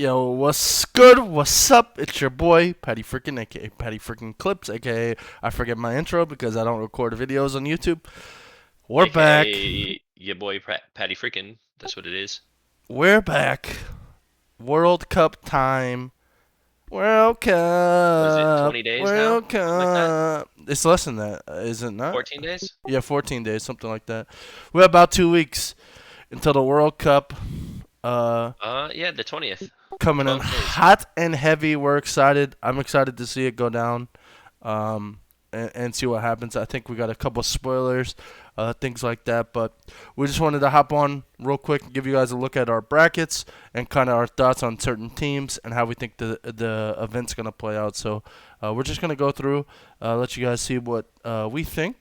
Yo, what's good? What's up? It's your boy, Patty Freaking, aka Patty Freaking Clips, aka I forget my intro because I don't record videos on YouTube. We're back. AKA your boy Patty Freakin. That's what it is. We're back. World Cup time. World Was it Cup. 20 days now? World Something like that? Cup. It's less than that, is it not? 14 days? Yeah, 14 days, something like that. We have about 2 weeks until the World Cup. Yeah, the 20th. Coming in 12 days. hot and heavy. We're excited. I'm excited to see it go down, and see what happens. I think we got a couple spoilers, things like that. But we just wanted to hop on real quick and give you guys a look at our brackets and kind of our thoughts on certain teams and how we think the event's gonna play out. So we're just gonna go through, let you guys see what we think.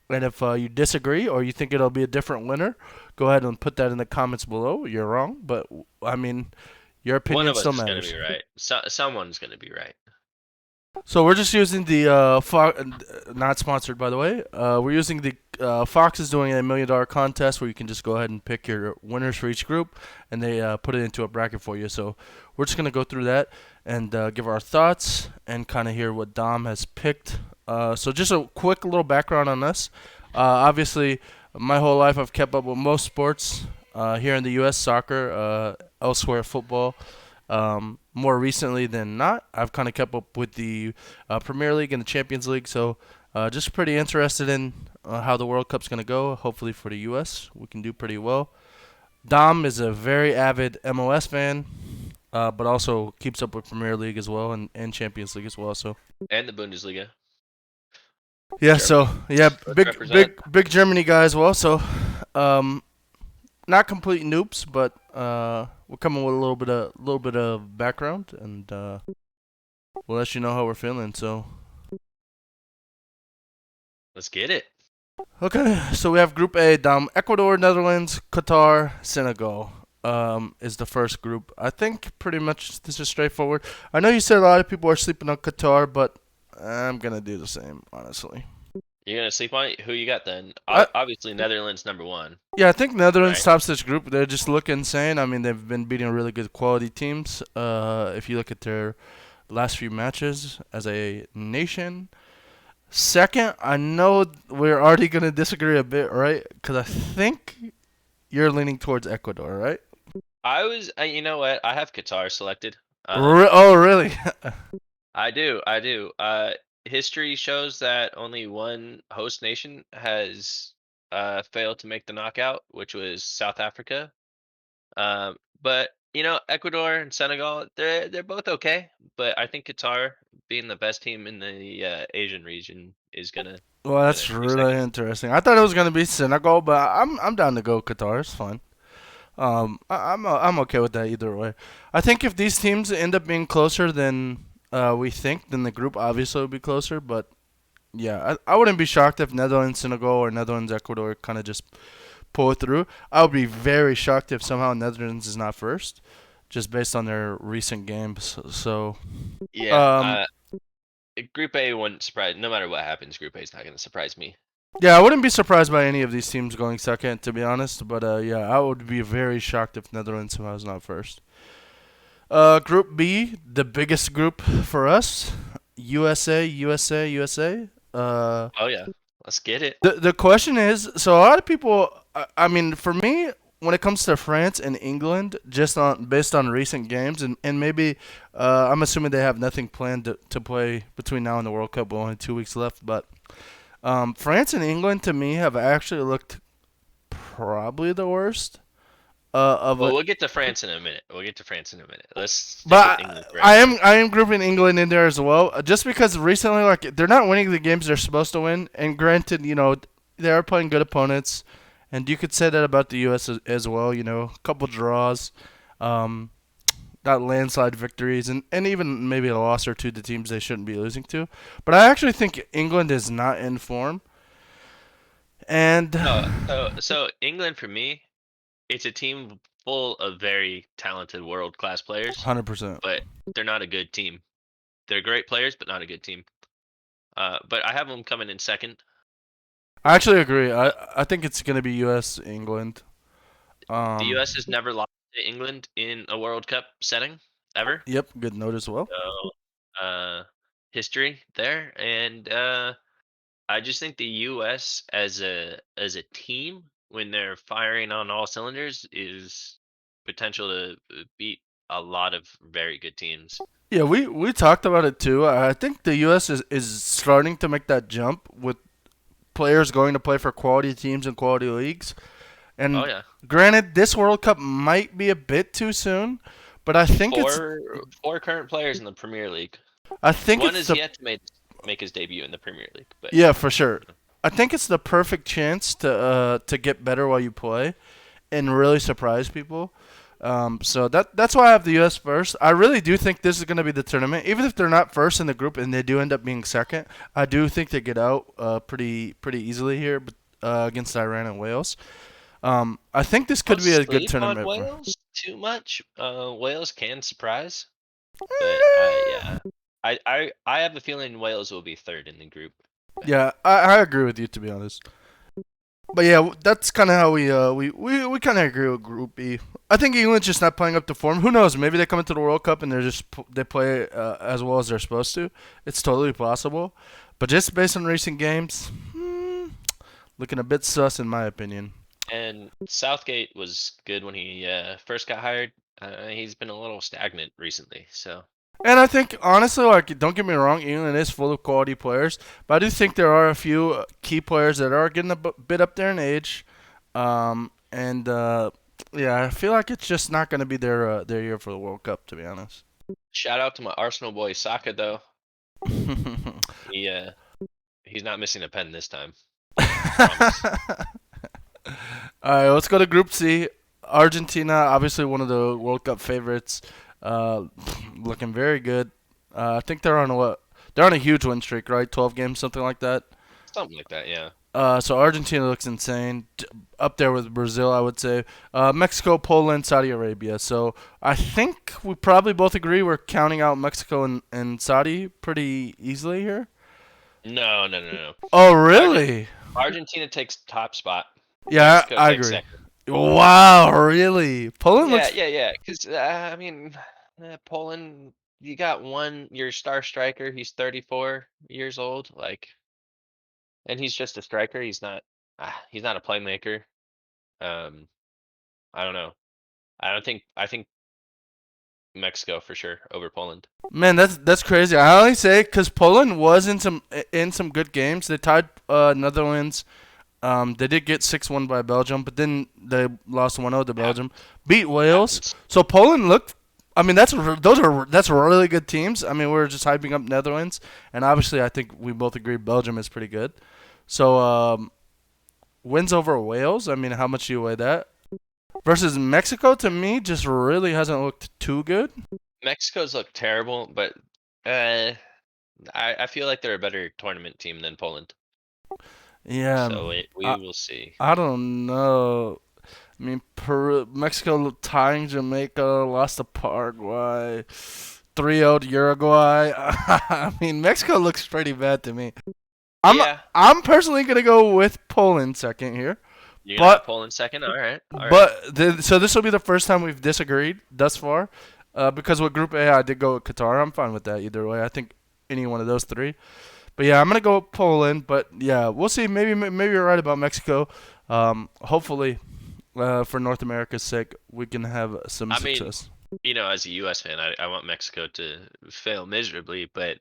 And if you disagree or you think it'll be a different winner, go ahead and put that in the comments below. You're wrong, but I mean, your One opinion of us still is gonna matters. be right. Someone's gonna be right. So we're just using the not sponsored by the way. We're using the Fox is doing $1 million contest where you can just go ahead and pick your winners for each group, and they put it into a bracket for you. So we're just gonna go through that and give our thoughts and kind of hear what Dom has picked. So just a quick little background on us. Obviously, my whole life I've kept up with most sports. Here in the U.S., soccer, elsewhere, football. More recently than not, I've kind of kept up with the Premier League and the Champions League. So just pretty interested in how the World Cup's going to go. Hopefully for the U.S., we can do pretty well. Dom is a very avid MLS fan, but also keeps up with Premier League as well and Champions League as well. So And the Bundesliga. yeah, Germany. so yeah, Let's big represent. big big Germany guy as well. So um, not complete noobs, but we're coming with a little bit of background, and we'll let you know how we're feeling. So Let's get it. okay, so we have Group A: Ecuador, Netherlands, Qatar, Senegal. Is the first group. I think pretty much this is straightforward. I know you said a lot of people are sleeping on Qatar, but I'm gonna do the same, honestly. You're gonna sleep on it? Who you got then? I Obviously Netherlands number one, Yeah, I think Netherlands right? tops this group. They just look insane. I mean, they've been beating really good quality teams. If you look at their last few matches as a nation. Second, I know we're already gonna disagree a bit, right? Because I think you're leaning towards Ecuador, right? You know what? I have Qatar selected. Oh, really? I do. History shows that only one host nation has failed to make the knockout, which was South Africa. But Ecuador and Senegal, they're both okay. But I think Qatar, being the best team in the Asian region, is Well, gonna that's be really second. interesting. I thought it was gonna be Senegal, but I'm down to go Qatar. It's fine. I'm okay with that either way. I think if these teams end up being closer than we think, then the group obviously will be closer. But yeah, I wouldn't be shocked if Netherlands, Senegal, or Netherlands, Ecuador kind of just pull it through. I would be very shocked if somehow Netherlands is not first, just based on their recent games. So, Yeah. um, Group A wouldn't surprise. No matter what happens, Group A is not gonna surprise me. yeah, I wouldn't be surprised by any of these teams going second, to be honest. But yeah, I would be very shocked if Netherlands somehow is not first. Group B, the biggest group for us, USA, USA, USA. Oh yeah, let's get it. The question is, so a lot of people, I mean, for me, when it comes to France and England, just on based on recent games, and maybe I'm assuming they have nothing planned to play between now and the World Cup, with only 2 weeks left. But France and England to me have actually looked probably the worst of Well, it. we'll get to France in a minute. We'll get to France in a minute. Let's stick with But England for right I now. am I am grouping England in there as well, just because recently, like, they're not winning the games they're supposed to win. And granted, they are playing good opponents, and you could say that about the U.S. as well. A couple draws, um, got landslide victories, and even maybe a loss or two to teams they shouldn't be losing to. But I actually think England is not in form, and So England for me, it's a team full of very talented world-class players, 100%. but they're not a good team. They're great players, but not a good team. But I have them coming in second. I actually agree. I think it's gonna be U.S. England. The Um, U.S. has never lost to England in a World Cup setting. ever. Yep, good note as well. So, history there, and I just think the U.S. as a team, when they're firing on all cylinders, is potential to beat a lot of very good teams. Yeah, we talked about it too. I think the U.S. is starting to make that jump with players going to play for quality teams and quality leagues. Oh And yeah, granted, this World Cup might be a bit too soon, but four current players in the Premier League. I think One it's is the yet to make his debut in the Premier League, but yeah for sure. I think it's the perfect chance to get better while you play and really surprise people. So that's why I have the U.S. first. I really do think this is going to be the tournament. Even if they're not first in the group and they do end up being second, I do think they get out pretty easily here, but, against Iran and Wales. I think this could don't be a good sleep on tournament. Wales too much. Wales can surprise, but yeah, I have a feeling Wales will be third in the group. Yeah, I agree with you to be honest. But yeah, that's kind of how we kind of agree with Group B. I think England's just not playing up to form. Who knows? Maybe they come into the World Cup and they play as well as they're supposed to. It's totally possible. But just based on recent games, looking a bit sus in my opinion. And Southgate was good when he first got hired. He's been a little stagnant recently, so And I think honestly, like, don't get me wrong, England is full of quality players, but I do think there are a few key players that are getting a bit up there in age. And yeah, I feel like it's just not going to be their year for the World Cup, to be honest. shout out to my Arsenal boy Saka though. He he's not missing a pen this time. Promise. All right, let's go to Group C. Argentina, obviously one of the World Cup favorites, uh, looking very good. I think they're on what? They're on a huge win streak, right? 12 games, something like that. Something like that, yeah. So Argentina looks insane, up there with Brazil, I would say. Mexico, Poland, Saudi Arabia. So I think we probably both agree we're counting out Mexico and Saudi pretty easily here. No, no, no, no. Oh, Argent- really? Argentina takes top spot. Yeah, Mexico I takes agree. second. Wow, really? Poland Yeah, looks. yeah, yeah. Because I mean, Poland, you got your star striker. He's 34 years old. Like, and he's just a striker. He's not a playmaker. Um, I don't know. I think Mexico for sure over Poland. Man, that's crazy. I only say because Poland was in some good games. They tied Netherlands. They did get 6-1 by Belgium, but then they lost 1-0 to Hap- Belgium. Beat Wales. Happens. So Poland looked. I mean, that's really good teams. I mean, we're just hyping up Netherlands, and obviously, I think we both agree Belgium is pretty good. So wins over Wales. I mean, how much do you weigh that? Versus Mexico, to me, just really hasn't looked too good. Mexico's look terrible, but uh, I feel like they're a better tournament team than Poland. Yeah, So we I will see. I don't know. I mean, Mexico tying Jamaica, lost to Paraguay, 3-0 to Uruguay. I mean, Mexico looks pretty bad to me. I'm Yeah, I'm personally gonna go with Poland second here, you're gonna have but Poland second. All right, all right. so this will be the first time we've disagreed thus far, because with Group A I did go with Qatar. I'm fine with that either way. I think any one of those three. But yeah, I'm gonna go with Poland. But yeah, we'll see. Maybe you're right about Mexico. Hopefully, for North America's sake, we can have some I mean, success. as a U.S. fan, I want Mexico to fail miserably, but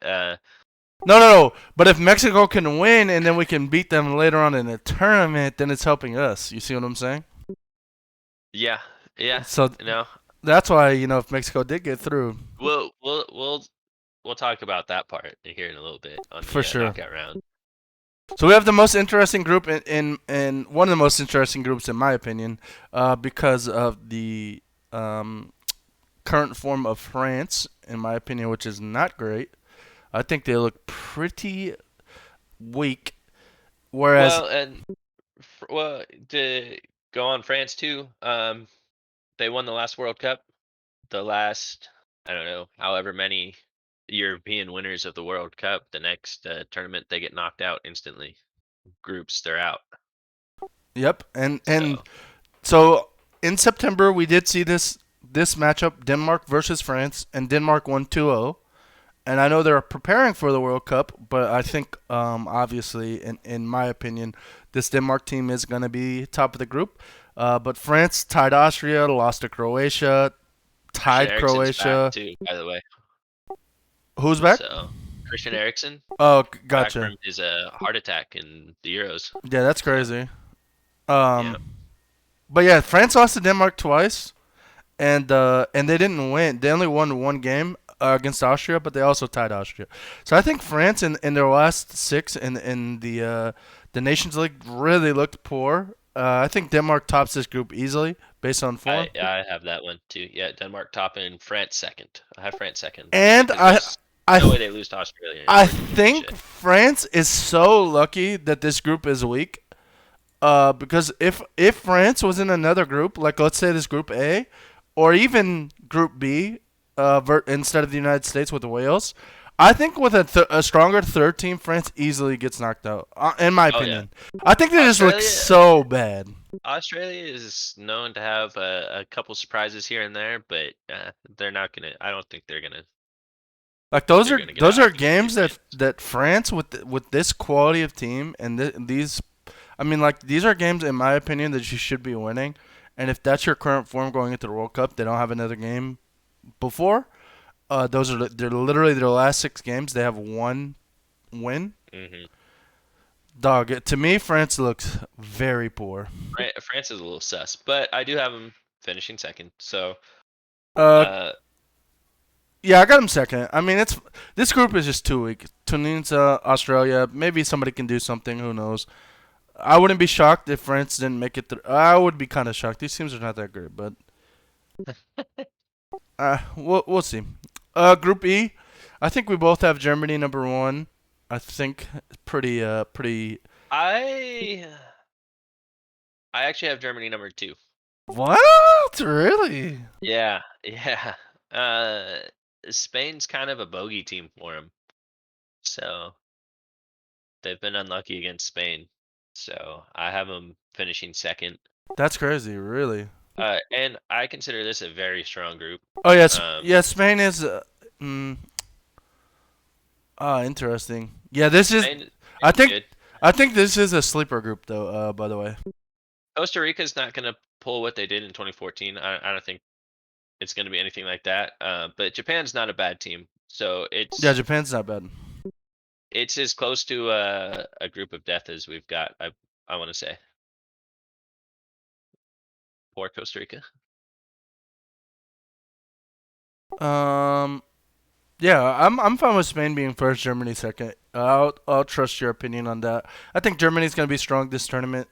No. But if Mexico can win and then we can beat them later on in the tournament, then it's helping us. You see what I'm saying? yeah, yeah. So No, that's why if Mexico did get through, we'll talk about that part here in a little bit on for the sure. knockout round. So we have the most interesting group in one of the most interesting groups in my opinion, because of the current form of France, in my opinion, which is not great. I think they look pretty weak. Whereas, Well, and to go on France too. They won the last World Cup. The last, I don't know, however many European winners of the World Cup. The next tournament, they get knocked out instantly. Groups, they're out. yep, and So so in September we did see this this matchup, Denmark versus France, and Denmark won 2-0. And I know they're preparing for the World Cup, but I think, obviously, in my opinion, this Denmark team is going to be top of the group. But France tied Austria, lost to Croatia, Christian tied Eriksen's back Croatia. too, by the way. Who's back? So Christian Eriksen Oh, back gotcha. from his heart attack in the Euros. Yeah, that's So crazy. yeah, Um, but yeah, France lost to Denmark twice, and they didn't win. They only won one game against Austria, but they also tied Austria. So I think France in their last six in the Nations League really looked poor. I think Denmark tops this group easily based on form, I have that one too. Yeah, Denmark top and France second. I have France second and because there's I no way they lose to Australia I anymore. think Shit. France is so lucky that this group is weak. Because if France was in another group, like let's say this Group A, or even Group B, instead of the United States with Wales, I think with a stronger third team, France easily gets knocked out. In my Oh yeah, opinion, I think they just look Australia. so bad. Australia is known to have a couple surprises here and there, but they're not gonna. I don't think Like those they're are gonna get those out are of the games that France. France with this quality of team and these, I mean, like these are games in my opinion that you should be winning. And if that's your current form going into the World Cup, they don't have another game before. Those are they're literally their last six games. They have one win. Hmm. Dog, to me, France looks very poor. France is a little sus, but I do have them finishing second. So Uh, uh, yeah, I got them second. I mean, it's this group is just too weak. Tunisia, Australia, maybe somebody can do something. Who knows? I wouldn't be shocked if France didn't make it through. I would be kind of shocked. These teams are not that great, but we'll see. Group E, I think we both have Germany number one. I think pretty. I I actually have Germany number two. What? Really? Yeah, yeah. Uh, Spain's kind of a bogey team for them, so they've been unlucky against Spain. So I have them finishing second. That's crazy. Really? And I consider this a very strong group. Oh yes, Um, yeah. Spain is. Mm, interesting. Yeah, this is. I Spain's think. good. I think this is a sleeper group, though. By the way. Costa Rica's not gonna pull what they did in 2014. I don't think it's gonna be anything like that. But Japan's not a bad team, so Yeah, Japan's not bad. it's as close to a group of death as we've got. I want to say for Costa Rica. Um. Yeah, I'm fine with Spain being first, Germany second. I'll trust your opinion on that. I think Germany's gonna be strong this tournament.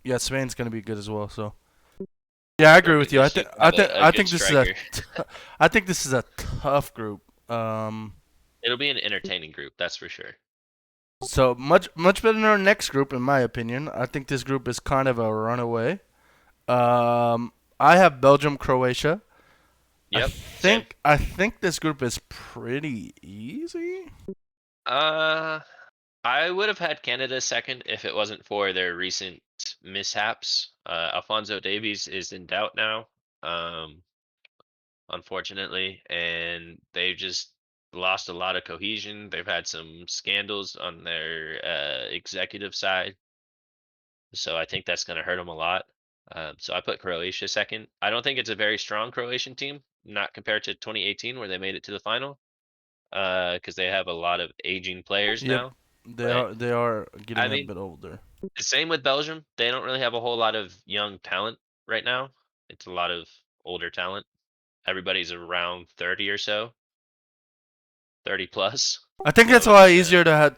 Yeah, Spain's gonna be good as well. So. Yeah, I It'll agree be with you. they should I have think a I good think this is a striker. I think this is a tough group. Um. It'll be an entertaining group, that's for sure. So much better than our next group, in my opinion. I think this group is kind of a runaway. I have Belgium, Croatia. Yep, same. I think this group is pretty easy. Uh, I would have had Canada second if it wasn't for their recent mishaps. Alfonso Davies is in doubt now, um, unfortunately, and they've just lost a lot of cohesion. They've had some scandals on their executive side, so I think that's going to hurt them a lot. So I put Croatia second. I don't think it's a very strong Croatian team, not compared to 2018 where they made it to the final, because they have a lot of aging players Yep, now. But they are I getting a mean, bit older. same with Belgium. They don't really have a whole lot of young talent right now. It's a lot of older talent. Everybody's around 30 or so, 30 plus. I think that's So a lot it's easier to have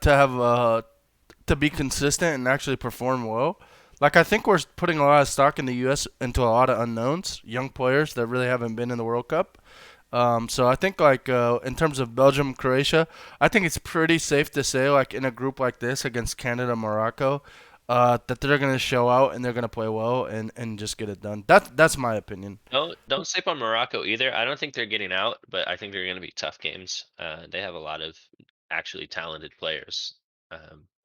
to be consistent and actually perform well. Like I think we're putting a lot of stock in the U.S. into a lot of unknowns, young players that really haven't been in the World Cup. So I think like in terms of Belgium, Croatia, I think it's pretty safe to say like in a group like this against Canada, Morocco, that they're gonna show out and they're gonna play well and just get it done. That's my opinion. don't sleep on Morocco either. I don't think they're getting out, but I think they're going to be tough games. They have a lot of actually talented players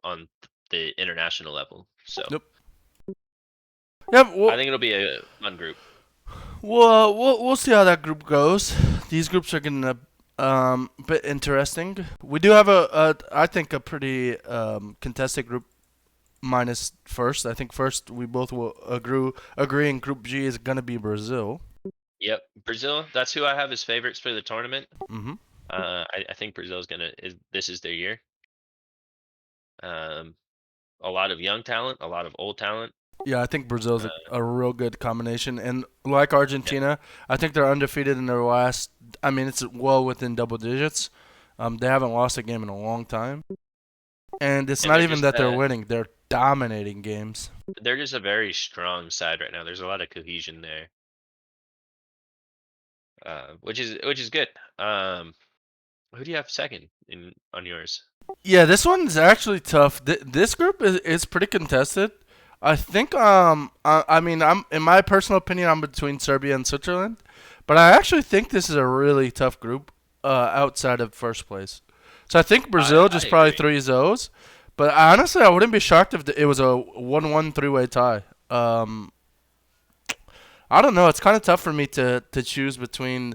on the international level. So Yep. Yeah. I Well, think it'll be a fun group. Well, we'll see how that group goes. These groups are getting a bit interesting. We do have a I think a pretty contested group minus first. I think first we both will agree in Group G is gonna be Brazil. Yep, Brazil. That's who I have as favorites for the tournament. Hmm. I think Brazil's gonna is this is their year. Um, a lot of young talent, a lot of old talent. Yeah, I think Brazil's Uh, a real good combination, and like yeah, Argentina, I think they're undefeated in their last. I mean, it's well within double digits. They haven't lost a game in a long time, and it's and not even that they're winning; they're dominating games. they're just a very strong side right now. There's a lot of cohesion there, which is good. Who do you have second in on yours? Yeah, this one's actually tough. This group is pretty contested. I think I mean I'm in my personal opinion I'm between Serbia and Switzerland, but I actually think this is a really tough group outside of first place. So I think Brazil I just probably agree. threes O's, but honestly I wouldn't be shocked if it was a 1-1 three-way tie. I don't know. It's kind of tough for me to choose between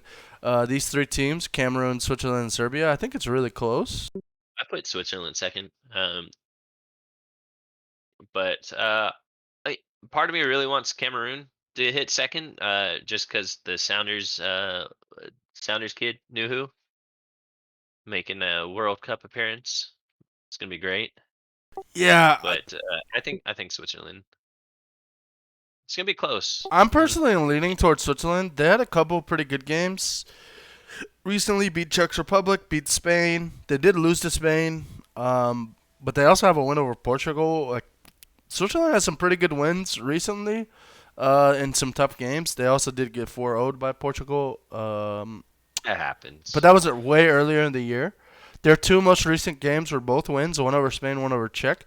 these three teams: Cameroon, Switzerland, and Serbia. I think it's really close. I put Switzerland second. But I, part of me really wants Cameroon to hit second, just because the Sounders kid, Nuhu, making a World Cup appearance. It's gonna be great. Yeah, But I think Switzerland. It's gonna be close. I'm Mm, personally leaning towards Switzerland. They had a couple pretty good games recently. Beat Czech Republic, beat Spain. They did lose to Spain, but they also have a win over Portugal. Like Switzerland has some pretty good wins recently, in some tough games. They also did get 4-0'd by Portugal, that but happens. that was way earlier in the year. Their two most recent games were both wins, one over Spain, one over Czech,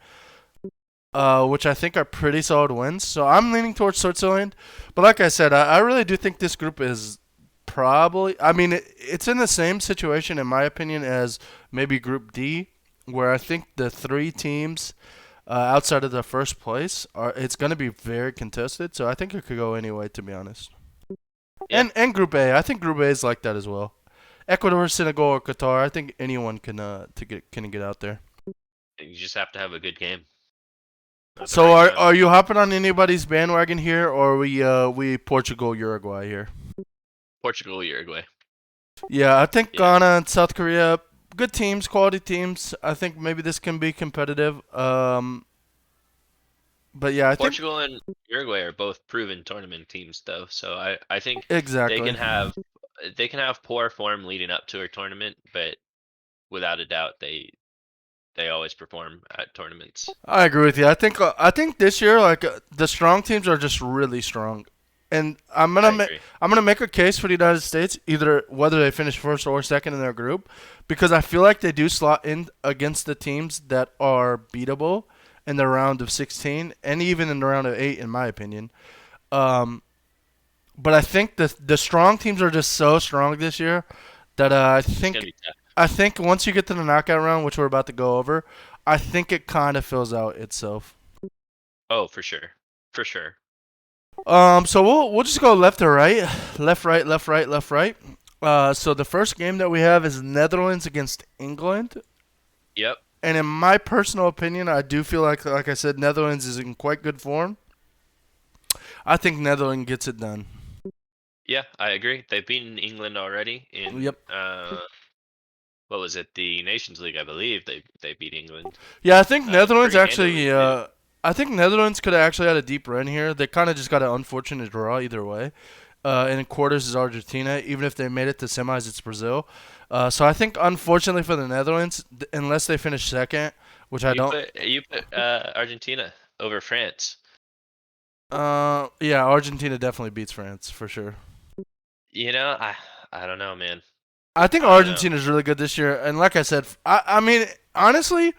which I think are pretty solid wins. So I'm leaning towards Switzerland. But like I said, I really do think this group is probably. I mean, it's in the same situation, in my opinion, as maybe Group D, where I think the three teams outside of the first place are. It's going to be very contested. So I think it could go anyway, to be honest. Yeah, And Group A, I think Group A is like that as well. Ecuador, Senegal, or Qatar. I think anyone can get out there. you just have to have a good game at the So right time. are you hopping on anybody's bandwagon here, or we Portugal Uruguay here? Portugal, Uruguay. Yeah, I think Yeah, Ghana and South Korea, good teams, quality teams. I think maybe this can be competitive. But yeah, I think Portugal and Uruguay are both proven tournament teams, though. So I think they exactly. can have they can have poor form leading up to a tournament, but without a doubt, they always perform at tournaments. I agree with you. I think this year like the strong teams are just really strong. And I agree. I'm gonna make a case for the United States, either whether they finish first or second in their group, because I feel like they do slot in against the teams that are beatable in the round of 16 and even in the round of 8, in my opinion. Um, but I think the strong teams are just so strong this year that It's gonna be tough. I think once you get to the knockout round, which we're about to go over, I think it kind of fills out itself. Oh, for sure, for sure. So we'll just go left to right, left, right, left, right, left, right. So the first game that we have is Netherlands against England, Yep. and in my personal opinion, I do feel like I said, Netherlands is in quite good form. I think Netherlands gets it done. Yeah, I agree. They've beaten England already in Yep. what was it? The Nations League, I believe. They beat England Yeah, I think Netherlands pretty handily actually. too. I think Netherlands could have actually had a deep run here. They kind of just got an unfortunate draw either way. And in quarters is Argentina. Even if they made it to semis, it's Brazil. So I think unfortunately for the Netherlands, unless they finish second, which I don't. You put Argentina over France. Yeah, Argentina definitely beats France for sure. You know, I don't know, man. I think I don't know. Argentina is really good this year, and like I said, I mean honestly,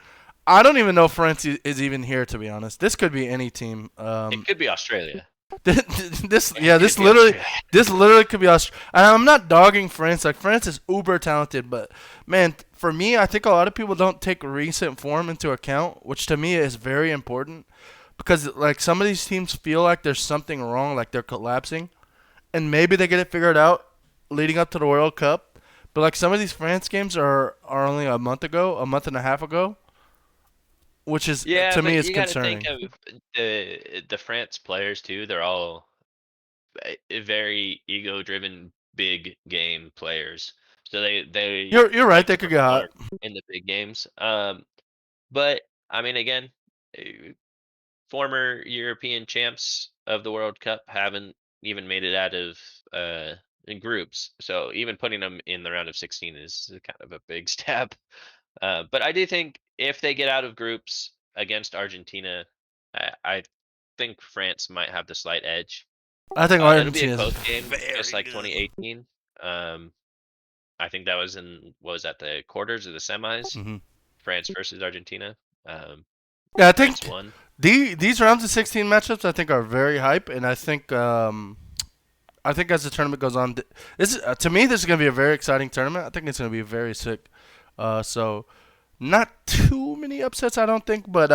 I don't even know if France is even here to be honest. This could be any team. It could be Australia. This It yeah, could be Australia. this literally could be us. And I'm not dogging France. Like France is uber talented, but man, for me, I think a lot of people don't take recent form into account, which to me is very important because like some of these teams feel like there's something wrong, like they're collapsing. and maybe they get it figured out leading up to the World Cup. But like some of these France games are only a month ago, a month and a half ago, which is Yeah, to me but is you got to think concerning. of the France players too. They're all very ego-driven, big game players. So they You're right. like They to could get perform hot. in the big games. But I mean, again, uh, former European champs of the World Cup haven't even made it out of in groups. So even putting them in the round of 16 is kind of a big step. But I do think if they get out of groups against Argentina, I think France might have the slight edge. I think It'll be a Argentina is close game, just very like good. 2018. Um, I think that was in what was that, the quarters or the semis? Hmm. France versus Argentina. Um, Yeah, I France think won. these rounds of 16 matchups I think are very hype, and I think as the tournament goes on, this is, to me this is gonna be a very exciting tournament. I think it's gonna be very sick. So not too many upsets, I don't think, but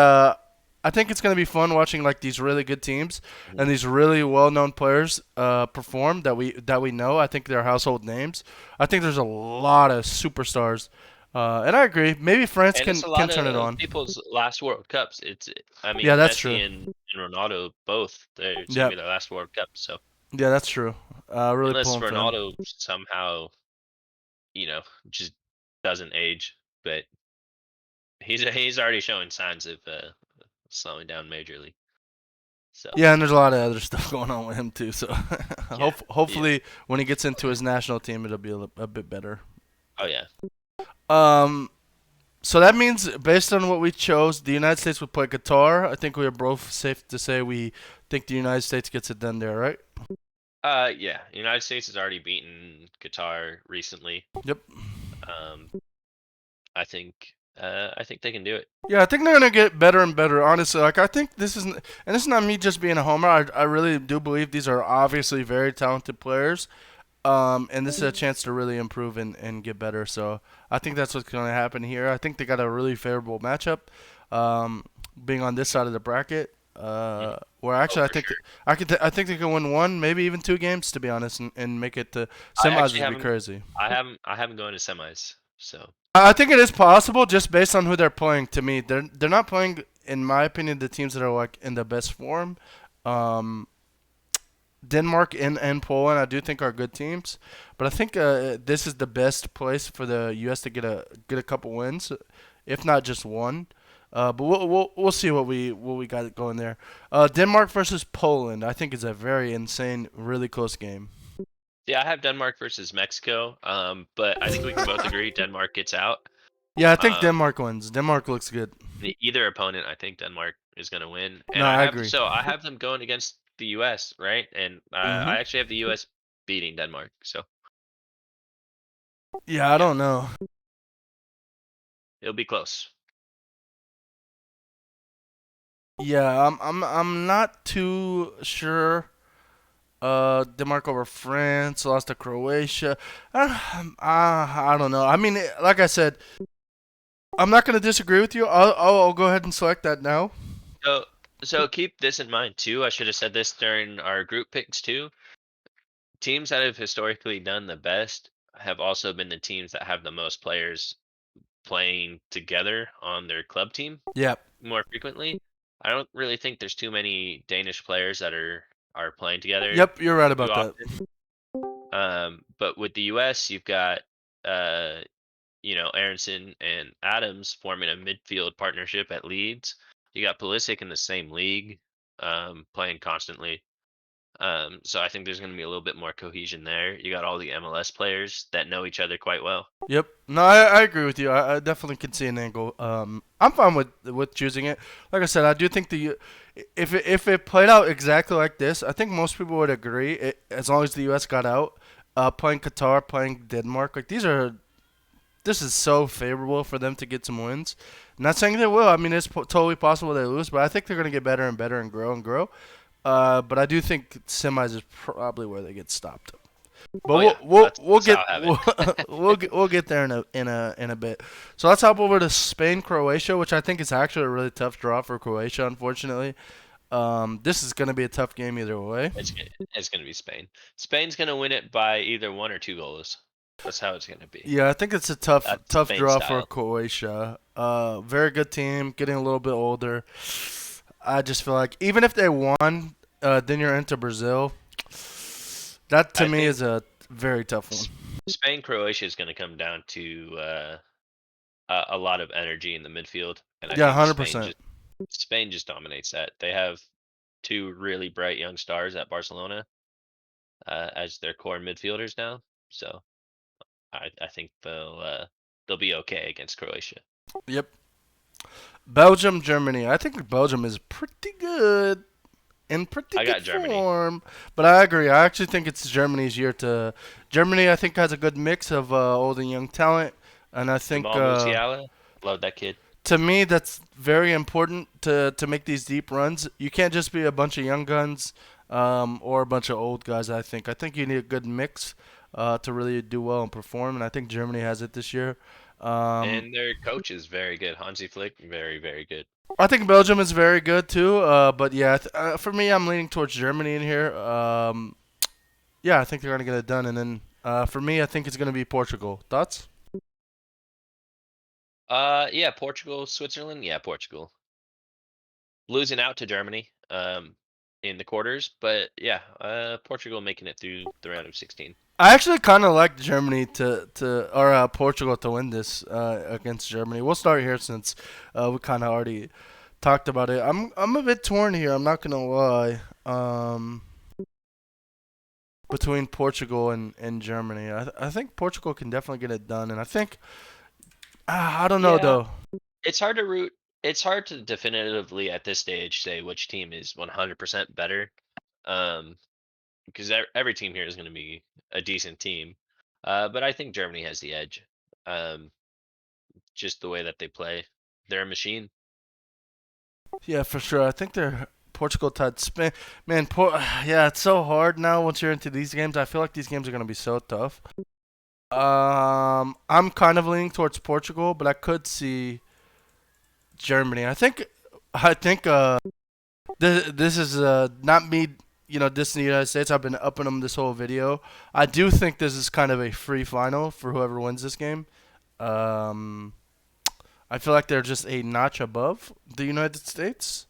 I think it's gonna be fun watching like these really good teams Mhm. and these really well-known players perform that we know. I think they're household names. I think there's a lot of superstars, and I agree. Maybe France And it's a can lot turn it of on. people's last World Cups. I Yeah, mean, that's Messi true. and Ronaldo both. It's gonna Yeah, be their last World Cup. So yeah, that's true. Really unless pulling for them. Ronaldo somehow, you know, just doesn't age, but he's already showing signs of slowing down majorly. So Yeah, and there's a lot of other stuff going on with him too. So yeah, yeah. hopefully when he gets into his national team, it'll be a bit better. Oh yeah. Um, so that means based on what we chose, the United States would play Qatar. I think we are both safe to say we think the United States gets it done there, right? Yeah. United States has already beaten Qatar recently. Yep. Um, I think they can do it. Yeah, I think they're gonna get better and better. Honestly, like I think this is, and this is not me just being a homer. I really do believe these are obviously very talented players. And this is a chance to really improve and get better. So I think that's what's going to happen here. I think they got a really favorable matchup, being on this side of the bracket. Mhm. Where Oh, actually for sure. I think they can win one, maybe even two games to be honest, and make it to I semis, actually would be haven't. crazy. I haven't gone to semis. So I think it is possible just based on who they're playing. To me, they're not playing, in my opinion, the teams that are like in the best form. Um, Denmark and Poland, I do think are good teams, but I think this is the best place for the U.S. to get a couple wins, if not just one. But we'll see what we got going there. Denmark versus Poland, I think is a very insane, really close game. yeah, I have Denmark versus Mexico. But I think we can both agree Denmark gets out. Yeah, I think Um, Denmark wins. Denmark looks good. either opponent, I think Denmark is going to win. No, And I agree. I have them going against the U.S. right, and Hmm. I actually have the U.S. beating Denmark. So Yeah, I yeah, don't know. it'll be close. Yeah, I'm not too sure. Denmark over France, lost to Croatia. I don't know. I mean, like I said, I'm not gonna disagree with you. I'll go ahead and select that now. So keep this in mind too. I should have said this during our group picks too. Teams that have historically done the best have also been the teams that have the most players playing together on their club team Yep. more frequently. I don't really think there's too many Danish players that are playing together Yep, you're right too about that. often. But with the US, you've got uh, Aronson and Adams forming a midfield partnership at Leeds. You got Pulisic in the same league, playing constantly. So I think there's going to be a little bit more cohesion there. You got all the MLS players that know each other quite well. Yep. No, I agree with you. I definitely can see an angle. I'm fine with choosing it. Like I said, I do think if it played out exactly like this, I think most people would agree. As long as the U.S. got out, playing Qatar, playing Denmark, like this is so favorable for them to get some wins. Not saying they will. I mean, it's totally possible they lose, but I think they're going to get better and better and grow and grow. But I do think semis is probably where they get stopped. But Oh yeah, we'll that's how get I have it. we'll get there in a bit. So let's hop over to Spain Croatia, which I think is actually a really tough draw for Croatia, unfortunately. This is gonna be a tough game either way. It's gonna be Spain. Spain's gonna win it by either 1 or 2 goals. That's how it's gonna be. Yeah, I think it's a tough That's tough Spain draw for style. Croatia. Very good team, getting a little bit older. I just feel like even if they won, then you're into Brazil. That to I me think is a very tough one. S- Spain Croatia is gonna come down to a lot of energy in the midfield, and I Yeah, think 100%. Spain just dominates that. They have two really bright young stars at Barcelona as their core midfielders now. So I think they'll be okay against Croatia. Yep. Belgium, Germany. I think Belgium is pretty good, in pretty I good got Germany. form. But I agree. I actually think it's Germany's year to. Germany, I think, has a good mix of old and young talent, and I think Jamal Musiala, love that kid. to me that's very important to make these deep runs. You can't just be a bunch of young guns or a bunch of old guys. I think you need a good mix to really do well and perform, and I think Germany has it this year. Um, And their coach is very good. Hansi Flick, very, very good. I think Belgium is very good too. But yeah, for me, I'm leaning towards Germany in here. Yeah, I think they're gonna get it done, and then for me, I think it's gonna be Portugal. Thoughts? Yeah, Portugal, Switzerland. Yeah, Portugal. Losing out to Germany in the quarters, but yeah, Portugal making it through the round of 16. I actually kind of like Germany to or Portugal to win this against Germany. We'll start here since we kind of already talked about it. I'm a bit torn here. I'm not gonna lie. Between Portugal and Germany, I think Portugal can definitely get it done, and I think I don't know Yeah, though. it's hard to root. It's hard to definitively at this stage say which team is 100% better, um, because every team here is going to be a decent team. But I think Germany has the edge. Um, just the way that they play, they're a machine. Yeah, for sure. I think they're Portugal tied Spain. Man, yeah, it's so hard now once you're into these games. I feel like these games are gonna be so tough. I'm kind of leaning towards Portugal, but I could see Germany. I think this is not me, dissing the United States. I've been upping them this whole video. I do think this is kind of a free final for whoever wins this game. Um, I feel like they're just a notch above the United States.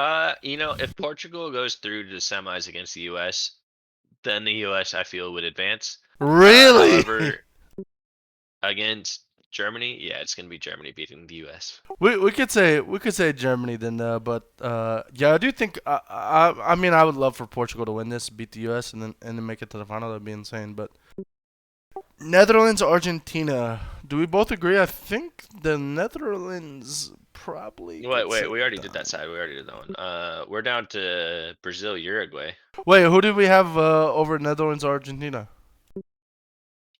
If Portugal goes through to the semis against the U.S., then the U.S. I feel would advance. Really? However, against Germany, yeah, it's gonna be Germany beating the U.S. We could say Germany then, but yeah, I do think I mean I would love for Portugal to win this, beat the U.S. and then make it to the final. That'd be insane. But Netherlands, Argentina. Do we both agree? I think the Netherlands probably gets Wait, it we already did that done. side. We already did that one. We're down to Brazil, Uruguay. Wait, who did we have over Netherlands, Argentina?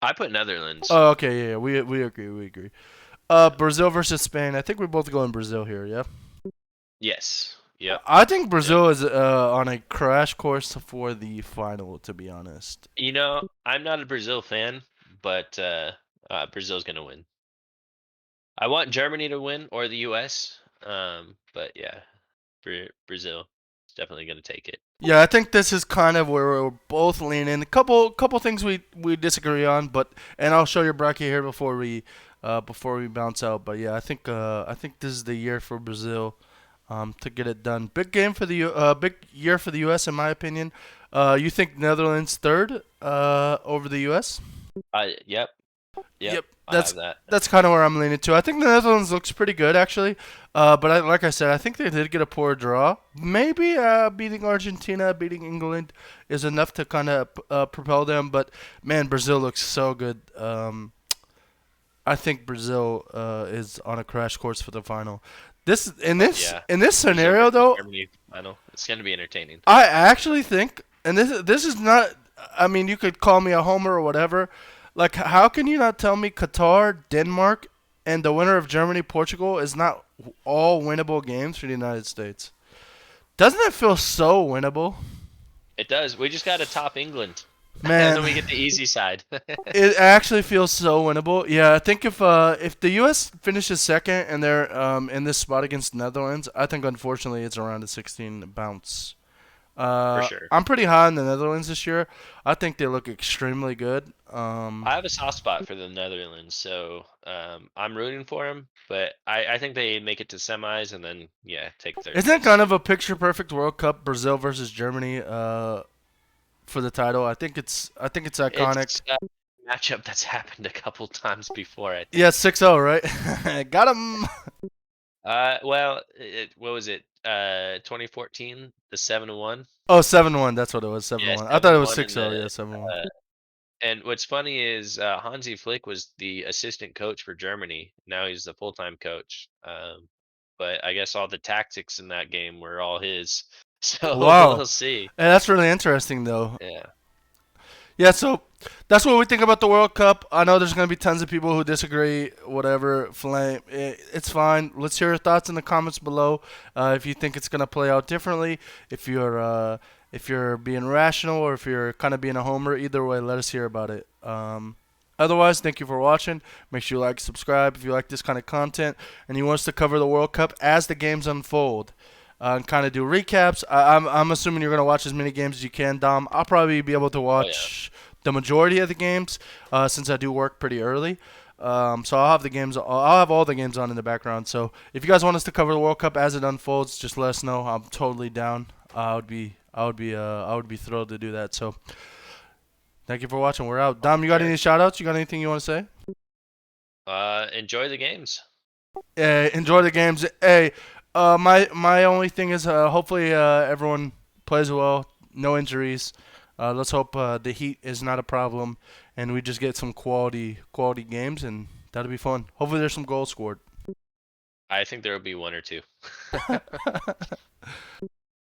I put Netherlands. Oh, okay, yeah, we agree, we agree. Brazil versus Spain. I think we're both going Brazil here. Yeah. Yes. Yep. I think Yep. Brazil is on a crash course for the final. To be honest. I'm not a Brazil fan, but Brazil's gonna win. I want Germany to win or the U.S. But yeah, Brazil is definitely gonna take it. Yeah, I think this is kind of where we're both leaning. A couple things we disagree on, but and I'll show your bracket here before we bounce out. But yeah, I think this is the year for Brazil to get it done. Big game for big year for the U.S. in my opinion. You think Netherlands third over the U.S.? Yep, yep. Yep, I that's have that. that's kind of where I'm leaning to. I think the Netherlands looks pretty good actually, but like I said, I think they did get a poor draw. Maybe beating Argentina, beating England is enough to kind of propel them. But man, Brazil looks so good. I think Brazil is on a crash course for the final. This in this Yeah, in this Brazil scenario versus though, Germany final. It's gonna be entertaining. I actually think, and this is not. I mean, you could call me a homer or whatever. Like, how can you not tell me Qatar, Denmark, and the winner of Germany, Portugal is not all winnable games for the United States? Doesn't it feel so winnable? It does. We just got to top England. And Man, then we get the easy side. it actually feels so winnable. Yeah, I think if the U.S. finishes second and they're in this spot against the Netherlands, I think unfortunately it's around a 16 bounce. For sure. I'm pretty high on the Netherlands this year. I think they look extremely good. I have a soft spot for the Netherlands, so I'm rooting for them. But I think they make it to semis and then yeah, take third Isn't it place. kind of a picture perfect World Cup, Brazil versus Germany, for the title? I think it's iconic. It's a matchup that's happened a couple times before, I Yeah, think. 6-0, right? Got him. Well, what was it? 2014, the 7-1. Oh, 7-1. That's what it was. Yeah, 7-1. I thought it was 7-1 in 6-0. the. Yeah, 7-1. Uh, and what's funny is Hansi Flick was the assistant coach for Germany. Now he's the full-time coach. But I guess all the tactics in that game were all his. So Wow. we'll see. Hey, that's really interesting, though. Yeah. Yeah, so that's what we think about the World Cup. I know there's going to be tons of people who disagree, whatever, flame. It's fine. Let's hear your thoughts in the comments below. If you think it's going to play out differently, if you're being rational or if you're kind of being a homer, either way, let us hear about it. Otherwise, thank you for watching. Make sure you like, subscribe if you like this kind of content and you want us to cover the World Cup as the games unfold. And kind of do recaps. I'm assuming you're gonna watch as many games as you can, Dom. I'll probably be able to Oh yeah. watch the majority of the games since I do work pretty early. So I'll have the games. I'll have all the games on in the background. So if you guys want us to cover the World Cup as it unfolds, just let us know. I'm totally down. I would be thrilled to do that. So thank you for watching. We're out. Dom, you got Sure. any shout outs? You got anything you want to say? Enjoy the games. Enjoy the games. Hey, my only thing is hopefully everyone plays well, no injuries. Let's hope the heat is not a problem, and we just get some quality games, and that'll be fun. Hopefully, there's some goals scored. I think there will be one or two.